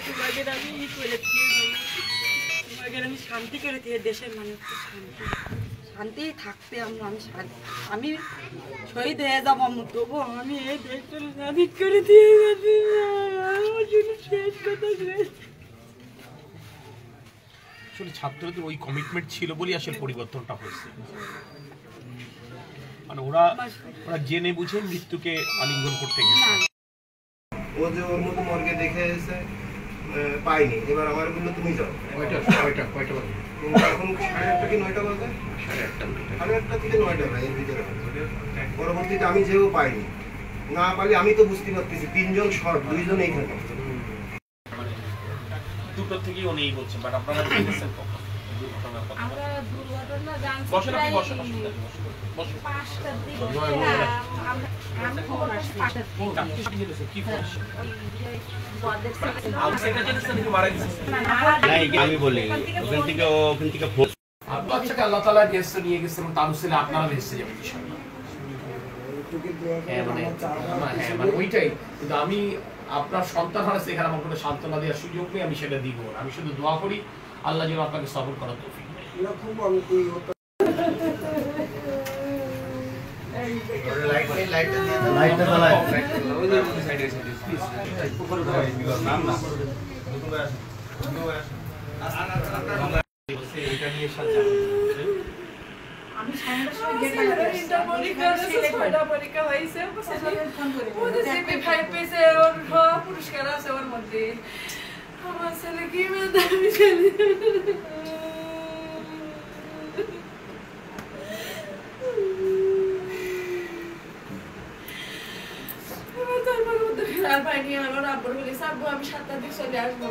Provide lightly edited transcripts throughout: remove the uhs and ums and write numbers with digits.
তোমাকে আমি করে দিয়ে তোমাকে আমি শান্তি করে দিয়ে দেশের মানুষকে শান্তি থাকতে আমি শহীদ হয়ে যাবো তবু আমি এই দেশটা স্বাধীন করে দিয়ে গেছি। আমার জন্য শেষ কথা আসলে ছাত্রদের ওই কমিটমেন্ট ছিল বলেই আসলে পরিবর্তনটা হয়েছে। মানে ওরা জেনে বুঝে মৃত্যুকে আলিঙ্গন করতে গেছে। ও যে ওর মতো মর্গে দেখে এসে পাইনি, এবার আমার বললো তুমি যাও। এখন 8:30 কি 9টা বাজে, 8:30 থেকে 9টা ভাই এর ভিতরে। পরবর্তীতে আমি যেও পাইনি, না পারলে আমি তো বুঝতে পারতেছি 3 জন শর্ট, 2 জন এইখানে। দুটো থেকেই উনি বলছেন, বাট আপনারা দেখেছেন কখন দুর্ঘটনার কথা? আমরা দুর্ঘটনা জানছি বসেন, আপনি বসেন, বসেন। 5টার দিকে আমি খবর আসছি 5টার দিকে। কি করছে? আমি বলি ওখান থেকে বাচ্চাকে আল্লাহ তাআলা গেছে নিয়ে গেছে এবং তার ছেলে আপনারা ভেসে যাবেন ইনশাআল্লাহ। মানে ওইটাই। কিন্তু আমি আপনার সন্তান হারাচ্ছে, এখানে আমার কোনো সান্ত্বনা দেওয়ার সুযোগ নেই, আমি সেটা দিব না। আমি শুধু দোয়া করি আল্লাহ যেন আপনাকে সবর করার তৌফিক দেয়। পরীক্ষা হয়েছে পুরস্কার আছে ওর মধ্যে। আমার ছেলে কি আর পাইনি। আমার আব্বুর বলেছে আব্বু আমি 7টার দিকে চলে আসবো।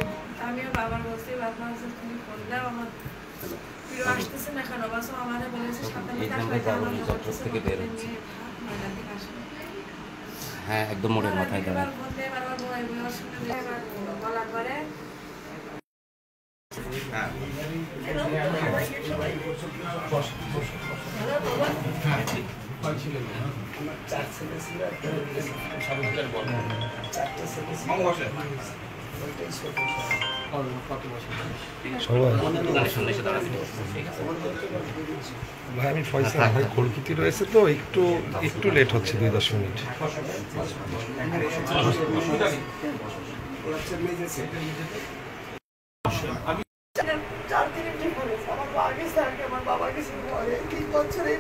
আমিও বাবার বলছি বাবা তুমি ফোন দাও, আমার প্রিয় আসতেছে না কেন বাসো, আমাদের বলেছে 7টার দিকে আসবে। হ্যাঁ একদম মোড়ের মাথায় দাঁড়ায়। বলার পরে ভাই আমি ফয়সাল ভাই, খড়কিতি রয়েছে তো একটু লেট হচ্ছে 2-10 মিনিট। আমার বাবাকে 3 বছর এই